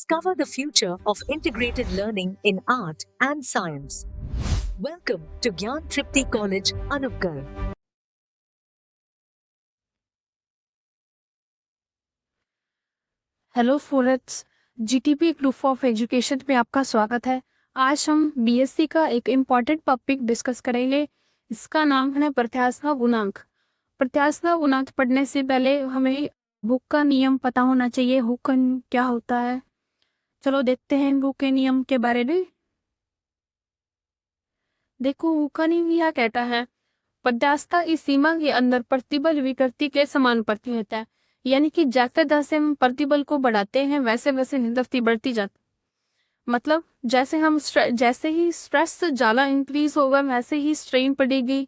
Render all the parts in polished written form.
Discover the future of integrated learning in art and science. Welcome to Gyan Tripti College, Anupkar. Hello students, GTP group of education में आपका स्वागत है। आज हम BSc का एक इम्पॉर्टेंट टॉपिक डिस्कस करेंगे। इसका नाम है प्रत्यास्था गुणांक। प्रत्यास्था गुणांक पढ़ने से पहले हमें बुक का नियम पता होना चाहिए। हुक का क्या होता है, चलो देखते हैं बुक के नियम के बारे में। देखो, हुक का नियम यह कहता है, प्रत्यास्था इस सीमा के अंदर प्रतिबल विकृति के समानुपाती होता है। यानी कि जैसे हम प्रतिबल को बढ़ाते हैं वैसे वैसे विकृति बढ़ती जाती। मतलब जैसे ही स्ट्रेस ज्यादा इंक्रीज होगा वैसे ही स्ट्रेन पड़ेगी।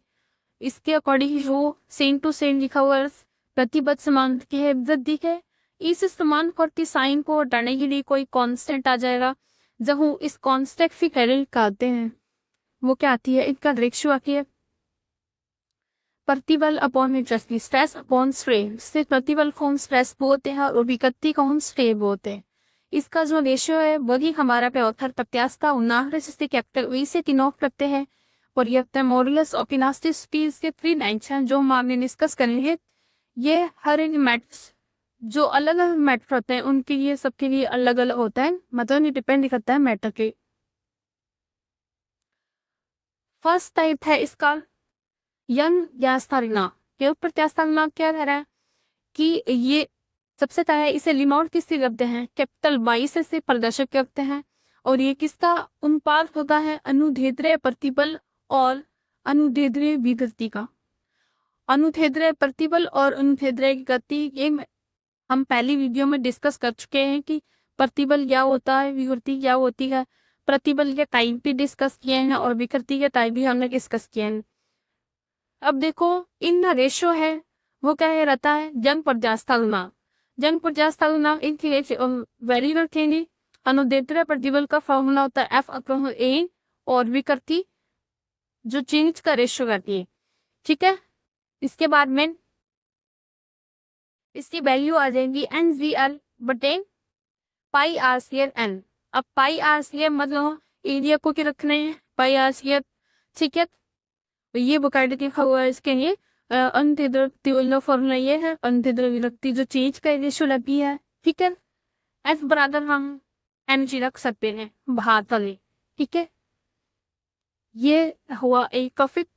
इसके अकॉर्डिंग जो सेम टू सेम लिखा हुआ है, प्रतिबल समान की है वृद्धि है। इस समान करती साइन को हटाने के लिए कोई कांस्टेंट आ जाएगा। जब हम इस कांस्टेंट फिगर कहते हैं, वो क्या आती है, इनका रेशियो आती है प्रतिबल अपॉन विकृति, स्ट्रेस अपॉन स्ट्रेन। इससे प्रतिबल को हम स्ट्रेस बोलते हैं और विकृति को हम स्ट्रेन बोलते हैं। इसका जो रेशियो है वही हमारा प्योथर प्रत्यास्था गुणांक है, जिससे कैपिटल वी से डिनोट करते हैं। और ये मॉडुलस ऑफ इलास्टिसिटी के 3 लाइन्स हैं जो हम आगे डिस्कस करेंगे। ये हर एक मैट्रिक्स जो अलग अलग मैटर होते हैं उनके लिए सबके लिए अलग अलग होता है, मतलब ये डिपेंड करता है मैटर के। फर्स्ट टाइप है इसका यंग प्रत्यास्था गुणांक। ये प्रत्यास्था गुणांक क्या कह रहा है कि ये सबसे पहले इसे लिनोट किससे करते हैं, कैपिटल वाई से प्रदर्शित करते हैं। और ये किसका अनुपात होता है, अनुदैर्ध्य प्रतिबल और अनुदैर्ध्य विकृति का। अनुदैर्ध्य प्रतिबल और अनुदैर्ध्य विकृति ये हम पहली वीडियो में डिस्कस कर चुके हैं कि प्रतिबल क्या होता है, विकृति क्या होती है। प्रतिबल के टाइप भी डिस्कस किए हैं और विकृति के टाइप भी हमने डिस्कस किए हैं। अब देखो, इनका रेशियो है वो क्या है, रहता है जंग प्रत्यास्था गुणांक। जंग प्रत्यास्था गुणांक इनकी वेरिएबल थे। अनुदैर्ध्य प्रतिबल का फॉर्मूला होता है एफ अपॉन ए, और विकृति जो चेंज का रेशियो करती है, ठीक है। इसके बाद में इसकी वैल्यू आ जाएगी एन जी एल बटे पाई आर स्क्वायर एन। अब पाई आर स्क्वायर मतलब एरिया को क्या रखना है, पाई आर स्क्वायर, ठीक है। तो ये बकायदा लिखा हुआ है इसके लिए अंतर्द्रव्य फॉर्मूला ये है, अंतर्द्रव्य विभक्ति जो चेंज का रेशियो लगी है, ठीक है। एफ बराबर हम एनर्जी रख सकते हैं बाहर तले, ठीक है। ये हुआ एक टॉपिक।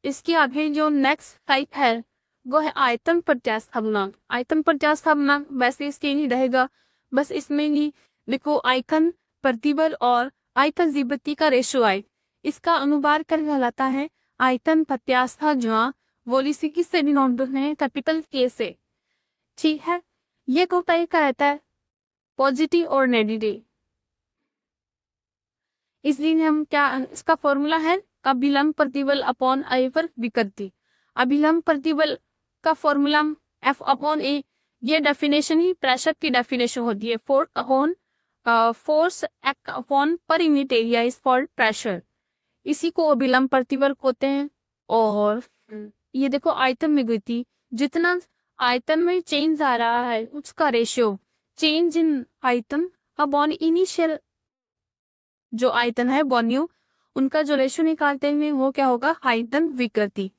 इसके आगे जो नेक्स्ट टाइप है वो है आयतन प्रत्यास्था गुणांक। आयतन प्रत्यास्था गुणांक वैसे इसके नहीं रहेगा, बस इसमें ही देखो आयतन प्रतिबल और आयतन विभक्ति का रेशियो आए, इसका अनुवाद कर कहलाता है आयतन प्रत्यास्था गुणांक। वो इसी किससे डिनोट है, कैपिटल के से, ठीक है। ये को टाइप का रहता है पॉजिटिव और नेगेटिव। इसलिए हम क्या, इसका फॉर्मूला है अभिलंब प्रतिबल अपॉन आई पर विकृति। अभिलंब प्रतिबल का फॉर्मूला एफ अपॉन ए, ये डेफिनेशन ही प्रेशर की डेफिनेशन होती है। Force act upon per unit area is called pressure. इसी को अभिलंब प्रतिबल होते हैं। और ये देखो आयतन में गति, जितना आयतन में चेंज आ रहा है उसका रेशियो चेंज इन आयतन अपॉन इनिशियल जो आयतन है वॉल्यूम, उनका जो रेशियो निकालते हैं वो क्या होगा, आयतन विकृति।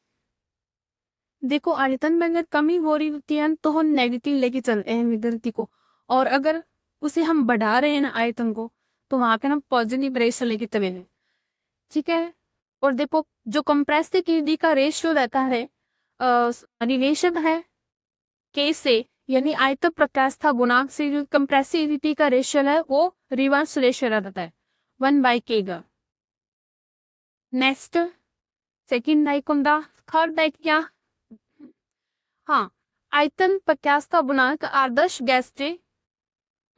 देखो आयतन में अगर कमी हो रही होती है तो हम नेगेटिव लेके चलते हैं विकृति को, और अगर उसे हम बढ़ा रहे हैं ना आयतन को, तो वहां पे हम पॉजिटिव रेशियो लेके चले हैं, ठीक है। और देखो जो कंप्रेसिविटी का रेशियो रहता है रिलेशन है के से, यानी आयतन प्रत्यास्था गुणांक से जो कंप्रेसिविटी का रेशियो है वो रिवर्स रेशियो रहता है 1/k का। नेक्स्ट सेकंड टाइप होता, थर्ड टाइप क्या, हाँ आयतन प्रत्यास्था गुणांक आदर्श गैस से,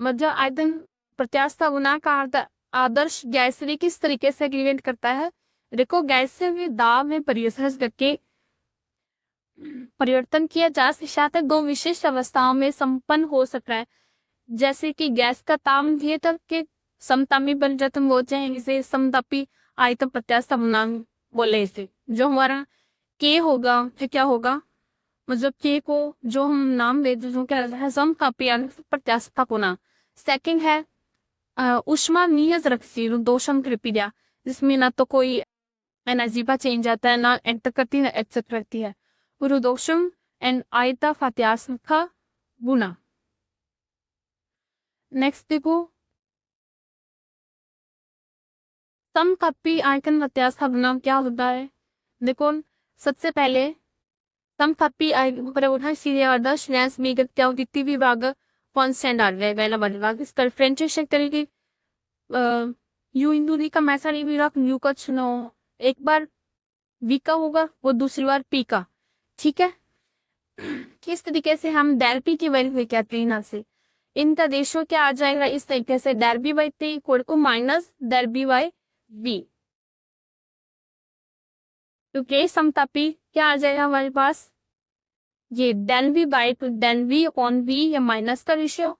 मतलब आयतन प्रत्यास्था गुणांक आदर्श गैस से किस तरीके से क्रिएट करता है। देखो गैस से दाब में परिवर्तन करके परिवर्तन किया जा सकता है, दो विशिष्ट अवस्थाओं में संपन्न हो सकता है। जैसे कि गैस का तापमान तक के समतापी परिवर्तन होते हैं, इसे समतापी आयतन प्रत्यास्था गुणांक बोले। इसे जो हमारा के होगा फिर क्या होगा, मतलब के को जो हम नाम देते हैं क्या है, समतापी प्रत्यास्था गुणांक। सेकंड है उष्मानीय रखती दोषम कृपिया, जिसमें ना तो कोई एनर्जी का चेंज आता है, ना एंटर करती है, ना एक्सेप्ट करती है। रुदोषम एंड आयता फात्यास्म का गुना। नेक्स्ट देखो, समकपी आयतन व्यत्यास का गुना क्या होता है। देखो, सबसे पहले समकपी प्रबोधन सीधे आदर्श लैंस मेगत क्या होती विभाग कॉन्स्टेंट आ रहा है पहला विभाग इस डिफरेंशिएशन तरीके यू इंदू दी का मैसा नहीं भी रख यू का चुनो, एक बार वी का होगा वो दूसरी बार पी का। ठीक है, किस तरीके से हम डेल पी की वैल्यू कहते हैं, यहाँ से इन देशों क्या आ जाएगा इस तरीके से del b by t equal to minus del b by v. तो के समतापी क्या आ जाएगा हमारे पास, ये del v by to del v upon v या माइनस का ratio.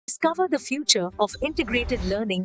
Discover the future of integrated learning